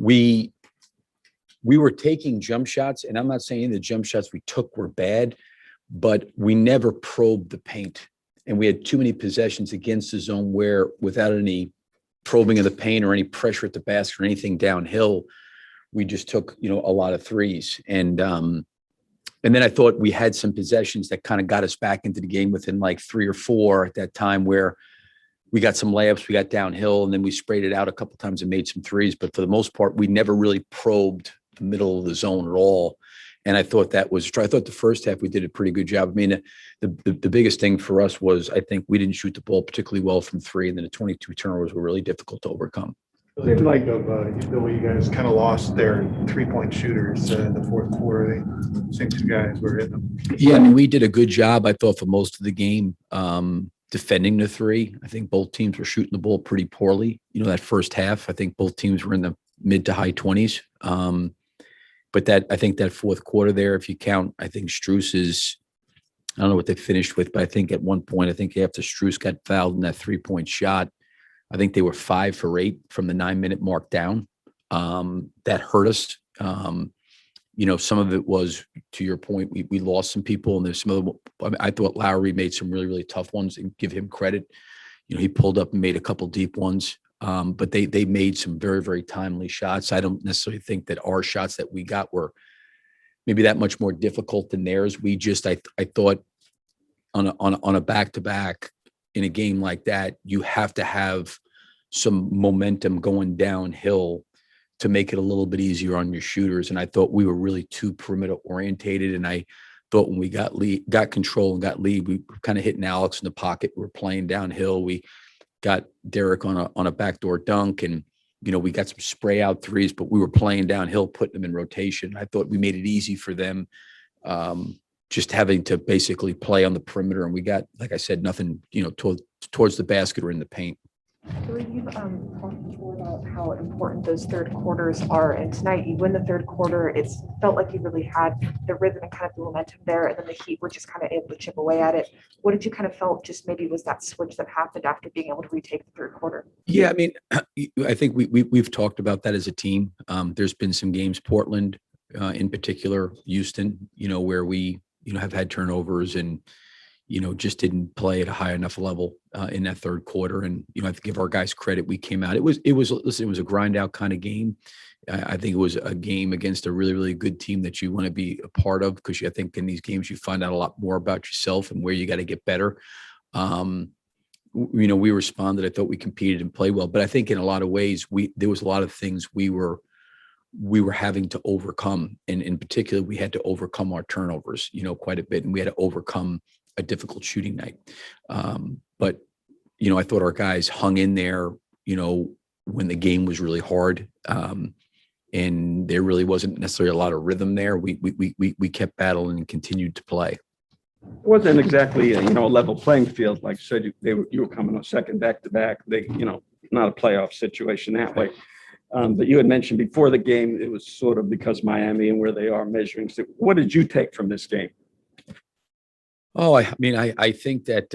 we were taking jump shots, and I'm not saying the jump shots we took were bad, but we never probed the paint. And we had too many possessions against the zone where, without any probing of the paint or any pressure at the basket or anything downhill, we just took, a lot of threes. And then I thought we had some possessions that kind of got us back into the game within like 3 or 4 at that time, where we got some layups, we got downhill, and then we sprayed it out a couple of times and made some threes. But for the most part, we never really probed the middle of the zone at all. And I thought that was true. I thought the first half we did a pretty good job. I mean, the biggest thing for us was, I think we didn't shoot the ball particularly well from 3, and then the 22 turnovers were really difficult to overcome. Seemed like the way you guys kind of lost their 3-point shooters in the fourth quarter. The same 2 guys were hitting them. Yeah, I mean, we did a good job, I thought, for most of the game. Defending the 3. I think both teams were shooting the ball pretty poorly. That first half, I think both teams were in the mid to high 20s. But I think that fourth quarter there, if you count, I think Strus I don't know what they finished with, but I think at one point, I think after Strus got fouled in that 3-point shot, I think they were 5 for 8 from the 9-minute mark down. That hurt us. Some of it was, to your point, we lost some people, and there's some other. I thought Lowry made some really, really tough ones, and give him credit. He pulled up and made a couple deep ones, but they made some very, very timely shots. I don't necessarily think that our shots that we got were maybe that much more difficult than theirs. We just, I thought on a back-to-back in a game like that, you have to have some momentum going downhill to make it a little bit easier on your shooters. And I thought we were really too perimeter orientated. And I thought when we got control and got lead, we kind of hitting Alex in the pocket. We were playing downhill. We got Derek on a backdoor dunk, and we got some spray out threes, but we were playing downhill, putting them in rotation. I thought we made it easy for them, just having to basically play on the perimeter. And we got, like I said, nothing, towards the basket or in the paint. You've talked before about how important those third quarters are, and tonight you win the third quarter. It felt like you really had the rhythm and kind of the momentum there, and then the Heat were just kind of able to chip away at it. What did you kind of felt just maybe was that switch that happened after being able to retake the third quarter? Yeah, I mean, I think we've talked about that as a team. There's been some games, Portland in particular, Houston, where we have had turnovers and just didn't play at a high enough level in that third quarter. And, I have to give our guys credit. We came out, it was a grind out kind of game. I think it was a game against a really, really good team that you want to be a part of, because I think in these games you find out a lot more about yourself and where you got to get better. We responded. I thought we competed and played well, but I think in a lot of ways, there was a lot of things we were having to overcome. And in particular, we had to overcome our turnovers, quite a bit. And we had to overcome a difficult shooting night. But, I thought our guys hung in there, when the game was really hard. And there really wasn't necessarily a lot of rhythm there. We kept battling and continued to play. It wasn't exactly a level playing field. Like you said, you were coming on second back-to-back. They, not a playoff situation that way. But you had mentioned before the game, it was sort of because Miami and where they are measuring. So what did you take from this game? Oh, I mean, I think that,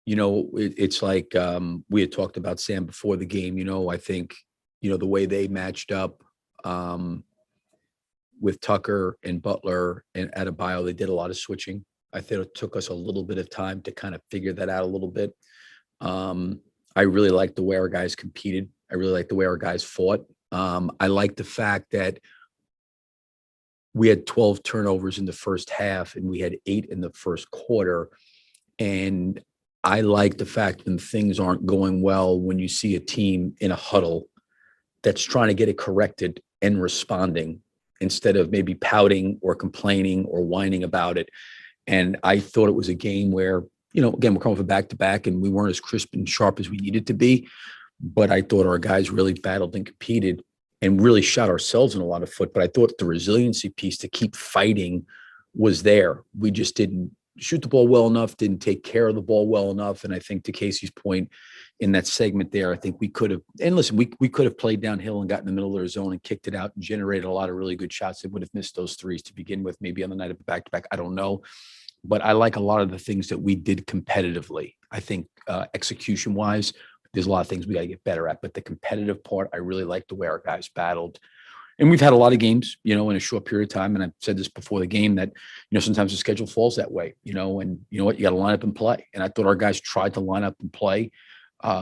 it's like we had talked about, Sam, before the game. I think, the way they matched up with Tucker and Butler and Adebayo, they did a lot of switching. I think it took us a little bit of time to kind of figure that out a little bit. I really liked the way our guys competed. I really liked the way our guys fought. I liked the fact that we had 12 turnovers in the first half and we had 8 in the first quarter. And I like the fact when things aren't going well, when you see a team in a huddle that's trying to get it corrected and responding instead of maybe pouting or complaining or whining about it. And I thought it was a game where, again, we're coming from back-to-back and we weren't as crisp and sharp as we needed to be. But I thought our guys really battled and competed and really shot ourselves in a lot of foot. But I thought the resiliency piece to keep fighting was there. We just didn't shoot the ball well enough, didn't take care of the ball well enough. And I think to Casey's point in that segment there, I think we could have, and listen, we could have played downhill and got in the middle of their zone and kicked it out and generated a lot of really good shots. They would have missed those threes to begin with, maybe on the night of the back-to-back. I don't know. But I like a lot of the things that we did competitively. I think execution-wise, there's a lot of things we got to get better at. But the competitive part, I really like the way our guys battled. And we've had a lot of games, in a short period of time. And I've said this before the game that, sometimes the schedule falls that way, and you know what, you got to line up and play. And I thought our guys tried to line up and play.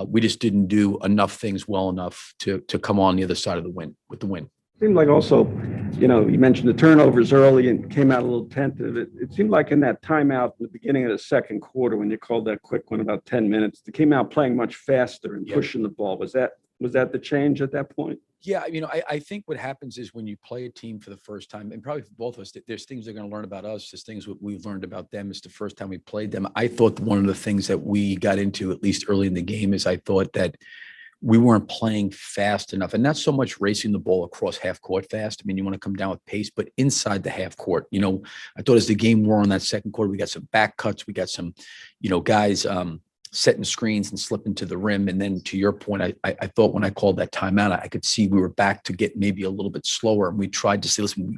We just didn't do enough things well enough to come on the other side of the win with the win. Seemed like also, you mentioned the turnovers early and came out a little tentative. It seemed like in that timeout in the beginning of the second quarter, when you called that quick one about 10 minutes, they came out playing much faster and pushing the ball. Was that the change at that point? Yeah, I think what happens is when you play a team for the first time, and probably for both of us, there's things they're going to learn about us. There's things we've learned about them. It's the first time we played them. I thought one of the things that we got into, at least early in the game, is I thought that we weren't playing fast enough, and not so much racing the ball across half court fast. You want to come down with pace, but inside the half court. I thought as the game wore on that second quarter, we got some back cuts. We got some, guys setting screens and slipping to the rim. And then to your point, I thought when I called that timeout, I could see we were back to get maybe a little bit slower. And we tried to say, listen,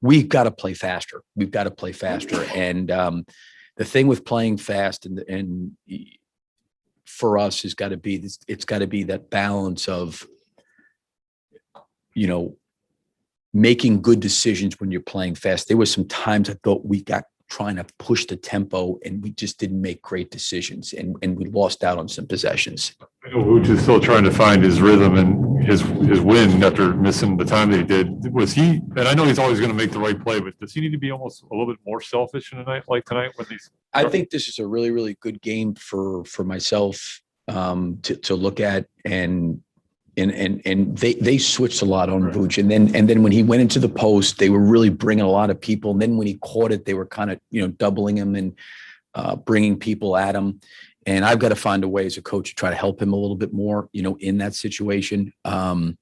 we've got to play faster. We've got to play faster. And the thing with playing fast and for us has got to be this, it's got to be that balance of, making good decisions when you're playing fast. There were some times I thought we got trying to push the tempo and we just didn't make great decisions and we lost out on some possessions. I know Vooch is still trying to find his rhythm and his win after missing the time that he did. Was he, and I know he's always going to make the right play, but does he need to be almost a little bit more selfish in a night like tonight when he's? I think this is a really, really good game for myself to look at and they switched a lot on Vooch. And then when he went into the post, they were really bringing a lot of people. And then when he caught it, they were kind of, doubling him and bringing people at him. And I've got to find a way as a coach to try to help him a little bit more, in that situation. And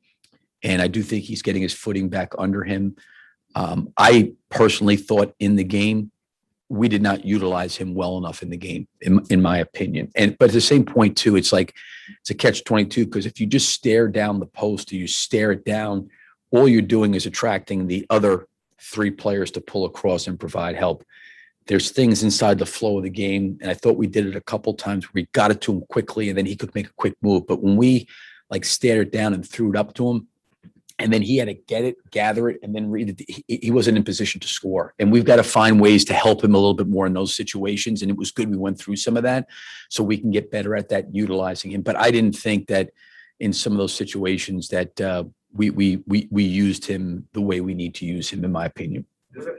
I do think he's getting his footing back under him. I personally thought in the game, we did not utilize him well enough in the game, in my opinion. But at the same point too, it's like, it's a catch-22 because if you just stare down the post or you stare it down, all you're doing is attracting the other three players to pull across and provide help. There's things inside the flow of the game. And I thought we did it a couple times where we got it to him quickly and then he could make a quick move. But when we stared it down and threw it up to him, and then he had to get it, gather it, and then read it. He wasn't in position to score. And we've got to find ways to help him a little bit more in those situations. And it was good we went through some of that so we can get better at that, utilizing him. But I didn't think that in some of those situations that we used him the way we need to use him, in my opinion.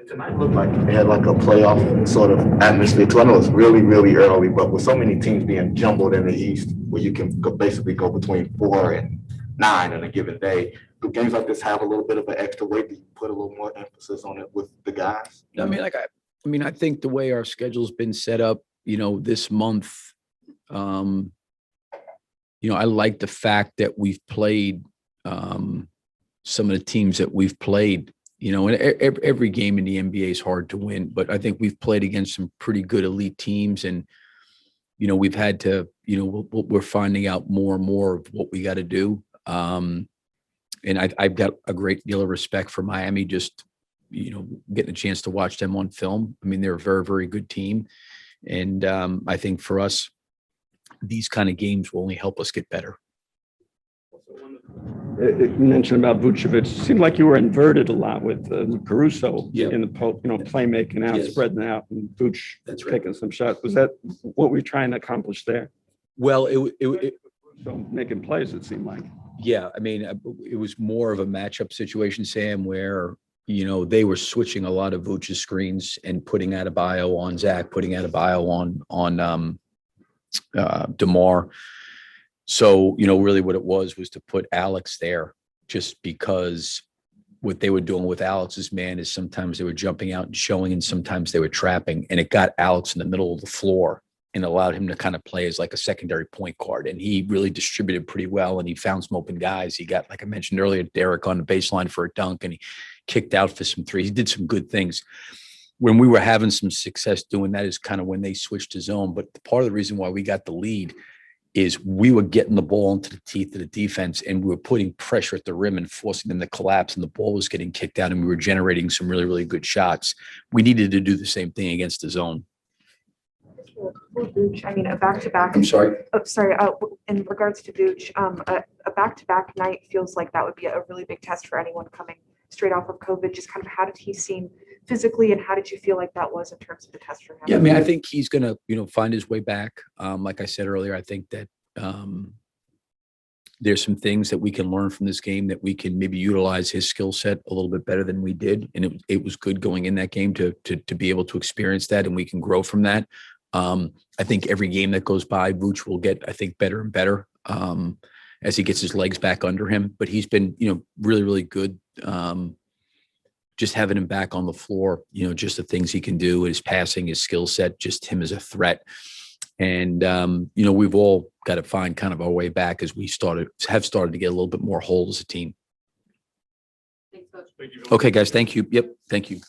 Tonight looked like it had like a playoff sort of atmosphere. So I know it's really, really early, but with so many teams being jumbled in the East, where you can basically go between 4 and 9 in a given day, do games like this have a little bit of an extra weight? Do you put a little more emphasis on it with the guys? I think the way our schedule's been set up, this month, I like the fact that we've played some of the teams that we've played. And every game in the NBA is hard to win, but I think we've played against some pretty good elite teams, and we've had to, we're finding out more and more of what we got to do. And I've got a great deal of respect for Miami, just, getting a chance to watch them on film. They're a very, very good team. And I think for us, these kind of games will only help us get better. You mentioned about Vucevic. It seemed like you were inverted a lot with Caruso in the playmaking out, spreading out, and Vooch taking some shots. Was that what we're trying to accomplish there? Well, So making plays, it seemed like. Yeah, it was more of a matchup situation, Sam, where, they were switching a lot of Vooch's screens and putting Adebayo on Zach, putting Adebayo on DeMar. So, really what it was to put Alex there, just because what they were doing with Alex's man is sometimes they were jumping out and showing, and sometimes they were trapping, and it got Alex in the middle of the floor and allowed him to kind of play as like a secondary point guard. And he really distributed pretty well, and he found some open guys. He got, like I mentioned earlier, Derek on the baseline for a dunk, and he kicked out for some threes. He did some good things. When we were having some success doing that is kind of when they switched to zone. But part of the reason why we got the lead is we were getting the ball into the teeth of the defense, and we were putting pressure at the rim and forcing them to collapse, and the ball was getting kicked out, and we were generating some really, really good shots. We needed to do the same thing against the zone. For Vooch, I mean, a back-to-back. I'm sorry. Oh, sorry. In regards to Vooch, a back-to-back night feels like that would be a really big test for anyone coming straight off of COVID. Just kind of how did he seem physically, and how did you feel like that was in terms of the test for him? Yeah, I mean, I think he's gonna, find his way back. Like I said earlier, I think that there's some things that we can learn from this game that we can maybe utilize his skill set a little bit better than we did. And it was good going in that game to be able to experience that, and we can grow from that. I think every game that goes by, Vooch will get, I think, better and better as he gets his legs back under him. But he's been, really, really good. Just having him back on the floor, just the things he can do, his passing, his skill set, just him as a threat. And, we've all got to find kind of our way back as we have started to get a little bit more whole as a team. Thanks, Coach. Okay, guys. Thank you. Yep. Thank you.